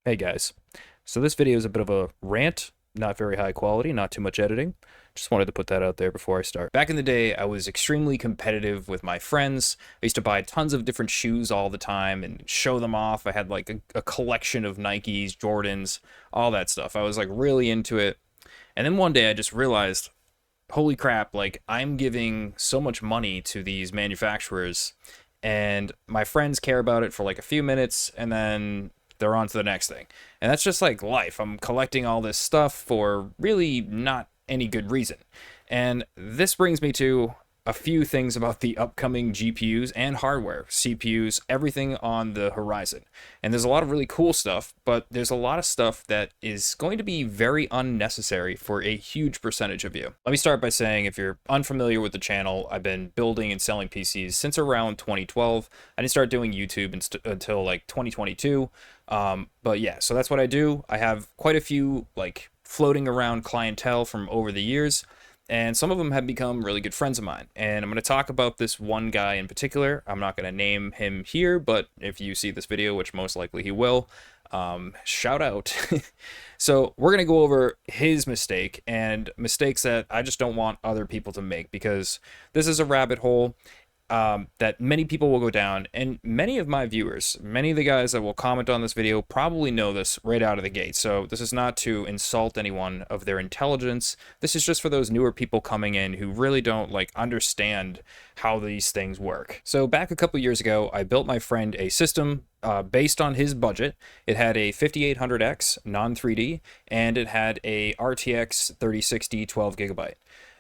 Hey guys, so this video is a bit of a rant, not very high quality, not too much editing. Just wanted to put that out there before I start. Back in the day, I was extremely competitive with my friends. I used to buy tons of different shoes all the time and show them off. I had like a collection of Nikes, Jordans, all that stuff. I was like really into it. And then one day I just realized, holy crap, like I'm giving so much money to these manufacturers and my friends care about it for like a few minutes and then they're on to the next thing. And that's just like life. I'm collecting all this stuff for really not any good reason. And this brings me to a few things about the upcoming GPUs and hardware, CPUs, everything on the horizon. And there's a lot of really cool stuff, but there's a lot of stuff that is going to be very unnecessary for a huge percentage of you. Let me start by saying, if you're unfamiliar with the channel, I've been building and selling PCs since around 2012. I didn't start doing YouTube until like 2022. But yeah, so that's what I do. I have quite a few like floating around clientele from over the years, and some of them have become really good friends of mine. And I'm going to talk about this one guy in particular. I'm not going to name him here, but if you see this video, which most likely he will, shout out. So we're going to go over his mistake and mistakes that I just don't want other people to make, because this is a rabbit hole that many people will go down, and many of my viewers, many of the guys that will comment on this video probably know this right out of the gate. So this is not to insult anyone of their intelligence. This is just for those newer people coming in who really don't like understand how these things work. So back a couple years ago, I built my friend a system based on his budget. It had a 5800X non-3D, and it had a RTX 3060 12 gigabyte.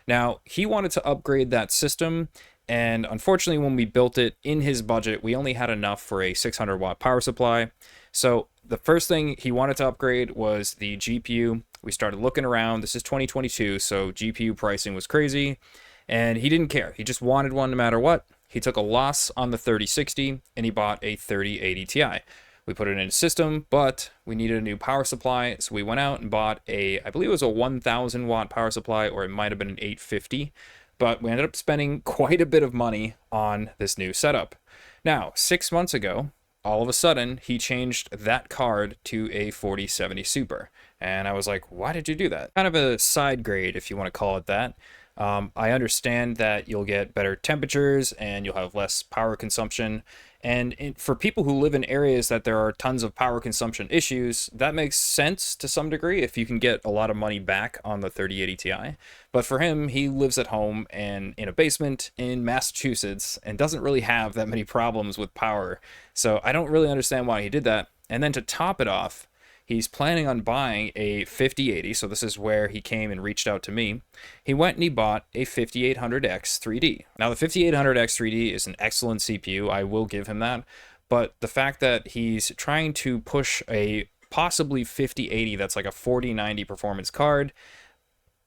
Now, he wanted to upgrade that system, and unfortunately, when we built it in his budget, we only had enough for a 600 watt power supply. So the first thing he wanted to upgrade was the GPU. We started looking around. This is 2022, so GPU pricing was crazy, and he didn't care. He just wanted one no matter what. He took a loss on the 3060, and he bought a 3080 Ti. We put it in his system, but we needed a new power supply, so we went out and bought I believe it was a 1000 watt power supply, or it might have been an 850. But we ended up spending quite a bit of money on this new setup. Now, 6 months ago, all of a sudden, he changed that card to a 4070 Super. And I was like, why did you do that? Kind of a side grade, if you want to call it that. I understand that you'll get better temperatures and you'll have less power consumption. And for people who live in areas that there are tons of power consumption issues, that makes sense to some degree if you can get a lot of money back on the 3080 Ti. But for him, he lives at home and in a basement in Massachusetts and doesn't really have that many problems with power. So I don't really understand why he did that. And then to top it off, he's planning on buying a 5080, so this is where he came and reached out to me. He went and he bought a 5800X 3D. Now, the 5800X 3D is an excellent CPU, I will give him that, but the fact that he's trying to push a possibly 5080 that's like a 4090 performance card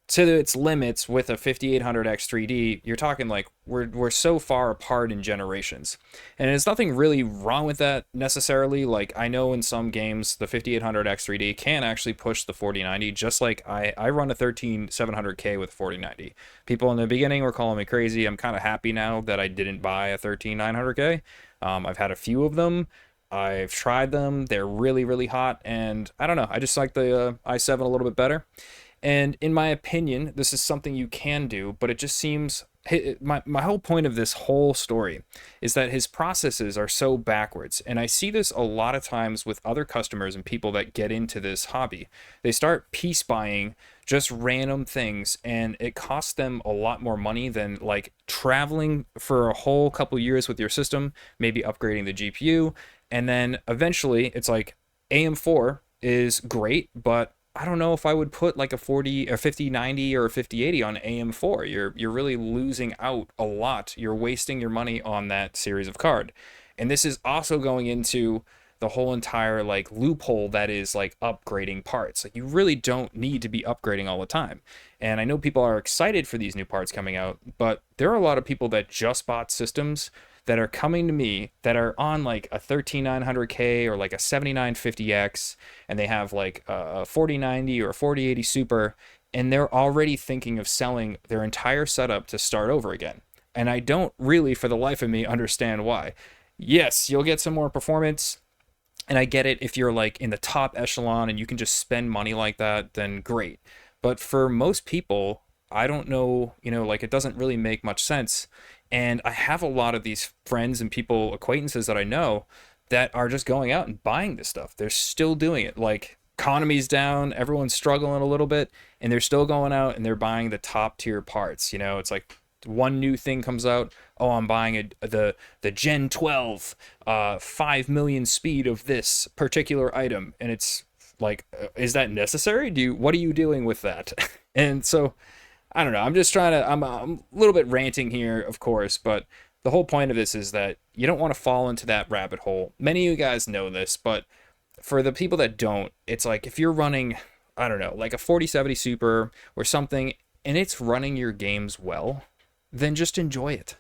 to its limits with a 5800X 3D, you're talking like we're so far apart in generations. And there's nothing really wrong with that necessarily. Like, I know in some games the 5800X 3D can actually push the 4090, just like I run a 13700K with 4090. People in the beginning were calling me crazy. I'm kind of happy now that I didn't buy a 13900K. I've had a few of them. I've tried them. They're really, really hot, and I don't know. I just like the i7 a little bit better. And in my opinion, this is something you can do, but it just seems, my whole point of this whole story is that his processes are so backwards. And I see this a lot of times with other customers and people that get into this hobby. They start piece buying just random things, and it costs them a lot more money than like traveling for a whole couple years with your system, maybe upgrading the GPU. And then eventually it's like AM4 is great, but I don't know if I would put like a 5090 or a 5080 on AM4. You're really losing out a lot. You're wasting your money on that series of card. And this is also going into the whole entire like loophole that is like upgrading parts. Like, you really don't need to be upgrading all the time. And I know people are excited for these new parts coming out, but there are a lot of people that just bought systems that are coming to me that are on like a 13900K or like a 7950X, and they have like a 4090 or a 4080 Super, and they're already thinking of selling their entire setup to start over again. And I don't really, for the life of me, understand why. Yes, you'll get some more performance. And I get it, if you're like in the top echelon and you can just spend money like that, then great. But for most people, I don't know, like it doesn't really make much sense. And I have a lot of these friends and people, acquaintances that I know that are just going out and buying this stuff. They're still doing it. Like, economy's down, everyone's struggling a little bit, and they're still going out and they're buying the top tier parts. It's like one new thing comes out. Oh, I'm buying the Gen 12, 5 million speed of this particular item, and it's like, is that necessary? What are you doing with that? And so, I don't know. I'm just trying to. I'm a little bit ranting here, of course, but the whole point of this is that you don't want to fall into that rabbit hole. Many of you guys know this, but for the people that don't, it's like if you're running, I don't know, like a 4070 Super or something, and it's running your games well, then just enjoy it.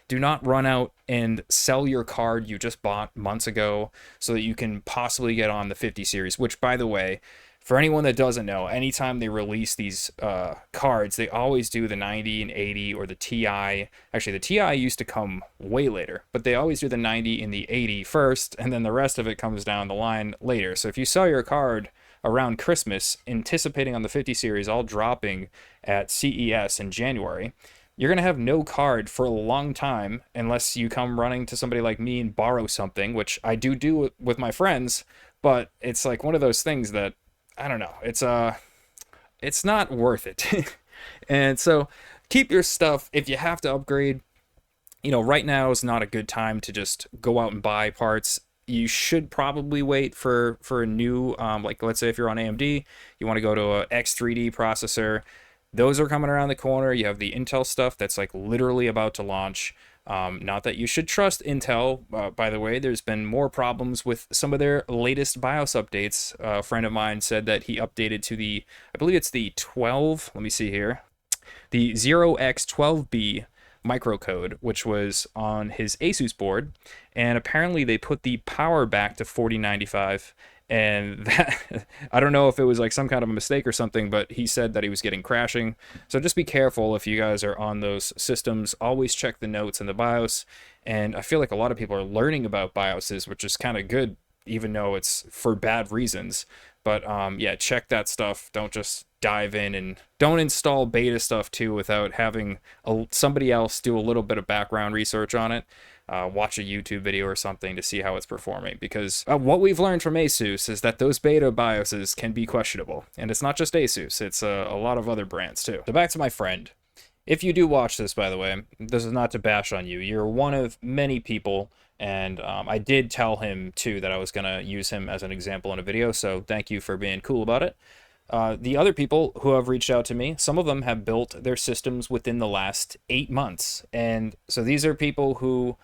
Do not run out and sell your card you just bought months ago so that you can possibly get on the 50 series, which, by the way, for anyone that doesn't know, anytime they release these cards, they always do the 90 and 80 or the TI. Actually, the TI used to come way later, but they always do the 90 and the 80 first, and then the rest of it comes down the line later. So if you sell your card around Christmas, anticipating on the 50 series all dropping at CES in January, you're going to have no card for a long time unless you come running to somebody like me and borrow something, which I do with my friends, but it's like one of those things that, I don't know, it's not worth it. And so keep your stuff. If you have to upgrade, right now is not a good time to just go out and buy parts. You should probably wait for a new, like, let's say if you're on AMD, you want to go to a X3D processor. Those are coming around the corner. You have the Intel stuff that's like literally about to launch. Not that you should trust Intel, by the way. There's been more problems with some of their latest BIOS updates. A friend of mine said that he updated to I believe it's the 12, let me see here, the 0x12B microcode, which was on his Asus board, and apparently they put the power back to 4095, and that I don't know if it was like some kind of a mistake or something, but he said that he was getting crashing. So just be careful if you guys are on those systems. Always check the notes in the BIOS, and I feel like a lot of people are learning about BIOSes, which is kind of good, even though it's for bad reasons. But yeah, check that stuff. Don't just dive in, and don't install beta stuff too without having somebody else do a little bit of background research on it. Watch a YouTube video or something to see how it's performing, because what we've learned from Asus is that those beta BIOSes can be questionable, and it's not just Asus, it's a lot of other brands too. So back to my friend. If you do watch this, by the way, this is not to bash on you. You're one of many people, and I did tell him too that I was gonna use him as an example in a video, so thank you for being cool about it. The other people who have reached out to me, some of them have built their systems within the last 8 months, and so these are people who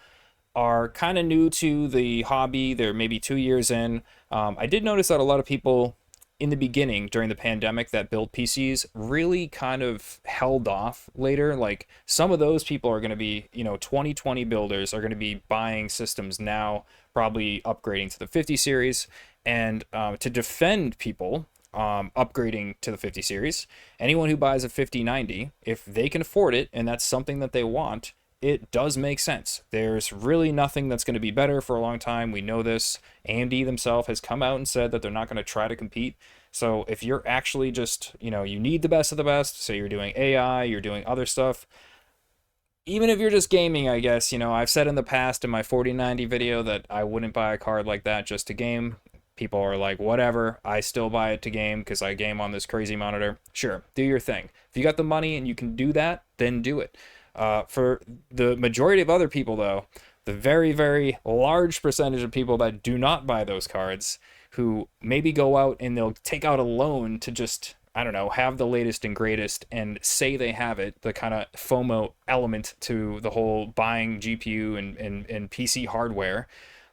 are kind of new to the hobby. They're maybe 2 years in. I did notice that a lot of people in the beginning during the pandemic that built PCs really kind of held off later. Like, some of those people are going to be, 2020 builders are going to be buying systems now, probably upgrading to the 50 series. And to defend people upgrading to the 50 series, anyone who buys a 5090, if they can afford it and that's something that they want, it does make sense. There's really nothing that's going to be better for a long time. We know this. AMD themselves has come out and said that they're not going to try to compete. So if you're actually just, you need the best of the best, so you're doing AI, you're doing other stuff, even if you're just gaming, I guess, I've said in the past in my 4090 video that I wouldn't buy a card like that just to game. People are like, whatever, I still buy it to game because I game on this crazy monitor. Sure, do your thing. If you got the money and you can do that, then do it. For the majority of other people, though, the very, very large percentage of people that do not buy those cards, who maybe go out and they'll take out a loan to just, I don't know, have the latest and greatest and say they have it, the kind of FOMO element to the whole buying GPU and PC hardware.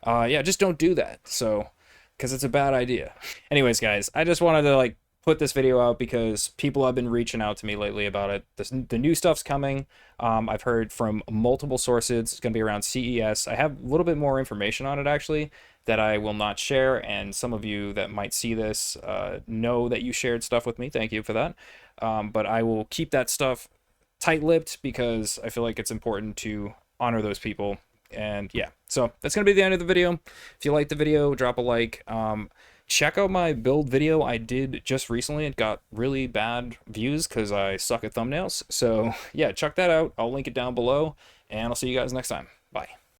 Yeah, just don't do that. So, because it's a bad idea. Anyways, guys, I just wanted to put this video out because people have been reaching out to me lately about it. The new stuff's coming. I've heard from multiple sources. It's going to be around CES. I have a little bit more information on it, actually, that I will not share. And some of you that might see this know that you shared stuff with me. Thank you for that. But I will keep that stuff tight-lipped because I feel like it's important to honor those people And yeah, so that's gonna be the end of the video. If you liked the video, drop a like. Check out my build video I did just recently. It got really bad views because I suck at thumbnails. So yeah, check that out. I'll link it down below, and I'll see you guys next time. Bye.